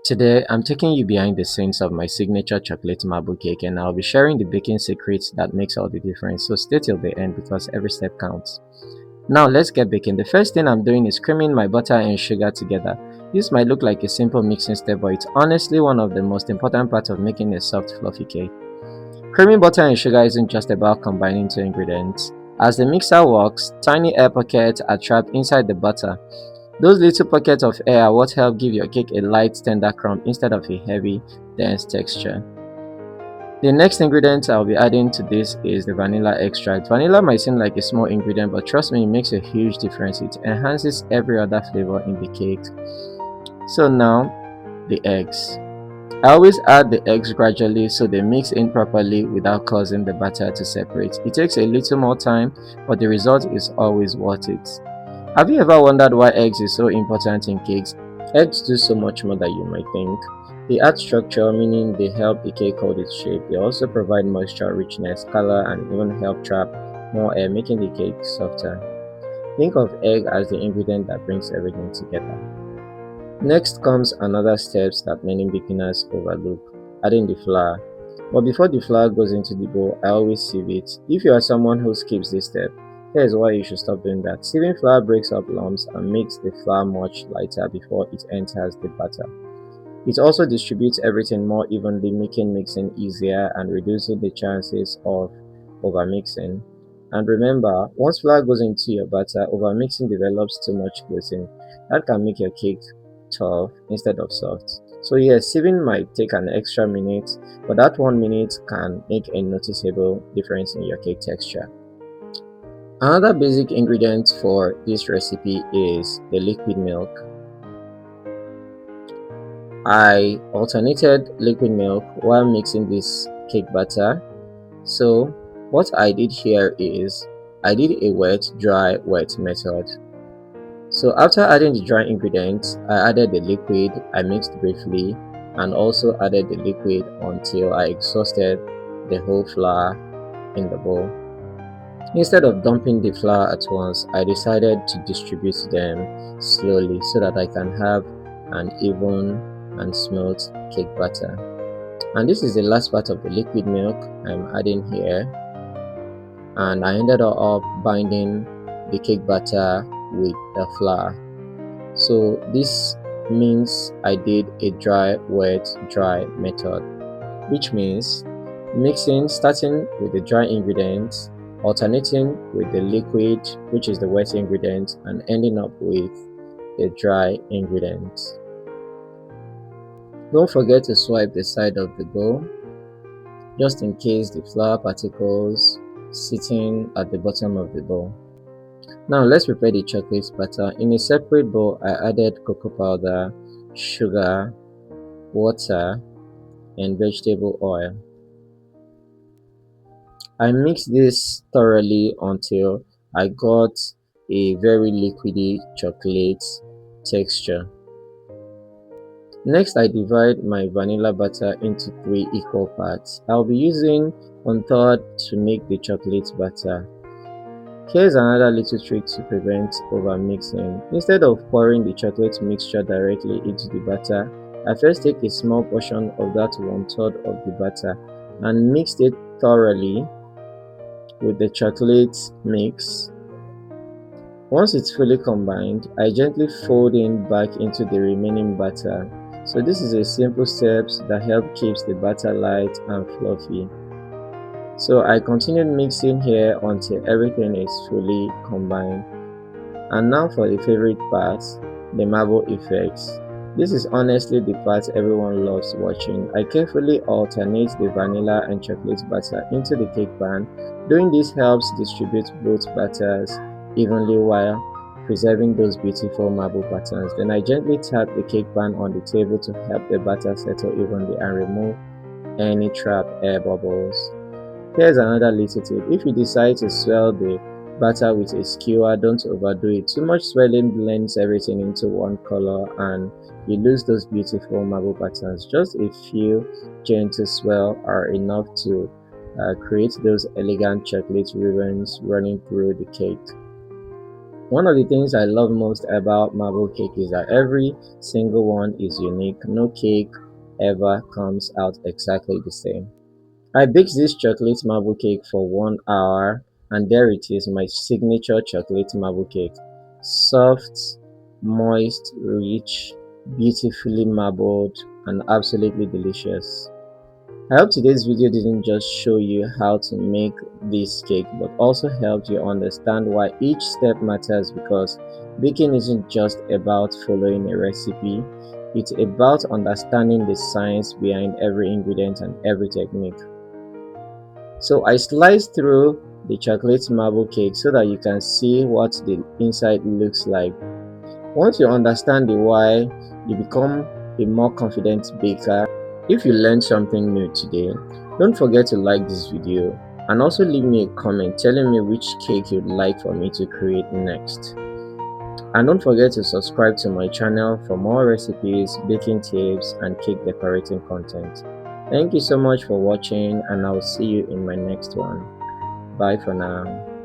Today, I'm taking you behind the scenes of my signature chocolate marble cake, and I'll be sharing the baking secrets that makes all the difference. So stay till the end because every step counts. Now let's get baking. The first thing I'm doing is creaming my butter and sugar together. This might look like a simple mixing step, but it's honestly one of the most important parts of making a soft, fluffy cake. Creaming butter and sugar isn't just about combining two ingredients. As the mixer works, tiny air pockets are trapped inside the butter. Those little pockets of air are what help give your cake a light, tender crumb instead of a heavy, dense texture. The next ingredient I'll be adding to this is the vanilla extract. Vanilla might seem like a small ingredient, but trust me, it makes a huge difference. It enhances every other flavor in the cake. So now, the eggs. I always add the eggs gradually so they mix in properly without causing the batter to separate. It takes a little more time, but the result is always worth it. Have you ever wondered why eggs is so important in cakes? Eggs do so much more than you might think. They add structure, meaning they help the cake hold its shape. They also provide moisture, richness, color, and even help trap more air, making the cake softer. Think of egg as the ingredient that brings everything together. Next comes another steps that many beginners overlook, adding the flour. But before the flour goes into the bowl, I always sieve it. If you are someone who skips this step, here's why you should stop doing that. Sieving flour breaks up lumps and makes the flour much lighter before it enters the batter. It also distributes everything more evenly, making mixing easier and reducing the chances of overmixing. And remember, once flour goes into your batter, overmixing develops too much gluten. That can make your cake tough instead of soft. So yes, sieving might take an extra minute, but that 1 minute can make a noticeable difference in your cake texture. Another basic ingredient for this recipe is the liquid milk. I alternated liquid milk while mixing this cake batter. So what I did here is I did a wet, dry, wet method. So after adding the dry ingredients, I added the liquid, I mixed briefly, and also added the liquid until I exhausted the whole flour in the bowl. Instead of dumping the flour at once, I decided to distribute them slowly so that I can have an even and smooth cake batter. And this is the last part of the liquid milk I'm adding here, and I ended up binding the cake batter with the flour. So this means I did a dry, wet, dry method, which means mixing starting with the dry ingredients, alternating with the liquid, which is the wet ingredient, and ending up with the dry ingredients. Don't forget to swipe the side of the bowl just in case the flour particles sitting at the bottom of the bowl. Now let's prepare the chocolate batter. In a separate bowl, I added cocoa powder, sugar, water, and vegetable oil. I mixed this thoroughly until I got a very liquidy chocolate texture. Next, I divide my vanilla butter into 3 equal parts. I'll be using 1/3 to make the chocolate batter. Here's another little trick to prevent overmixing. Instead of pouring the chocolate mixture directly into the batter, I first take a small portion of that 1/3 of the batter and mix it thoroughly with the chocolate mix. Once it's fully combined, I gently fold in back into the remaining batter. So this is a simple steps that help keeps the batter light and fluffy. So I continued mixing here until everything is fully combined. And now for the favorite part, the marble effects. This is honestly the part everyone loves watching. I carefully alternate the vanilla and chocolate batter into the cake pan. Doing this helps distribute both batters evenly while preserving those beautiful marble patterns. Then I gently tap the cake pan on the table to help the batter settle evenly and remove any trapped air bubbles. Here's another little tip. If you decide to swirl the batter with a skewer, don't overdo it. Too much swirling blends everything into one color and you lose those beautiful marble patterns. Just a few gentle swirl are enough to create those elegant chocolate ribbons running through the cake. One of the things I love most about marble cake is that every single one is unique. No cake ever comes out exactly the same. I baked this chocolate marble cake for 1 hour, and there it is, my signature chocolate marble cake. Soft, moist, rich, beautifully marbled, and absolutely delicious. I hope today's video didn't just show you how to make this cake but also helped you understand why each step matters, because baking isn't just about following a recipe, it's about understanding the science behind every ingredient and every technique. So I sliced through the chocolate marble cake so that you can see what the inside looks like. Once you understand the why, you become a more confident baker. If you learned something new today, don't forget to like this video and also leave me a comment telling me which cake you'd like for me to create next. And don't forget to subscribe to my channel for more recipes, baking tips, and cake decorating content. Thank you so much for watching, and I'll see you in my next one. Bye for now.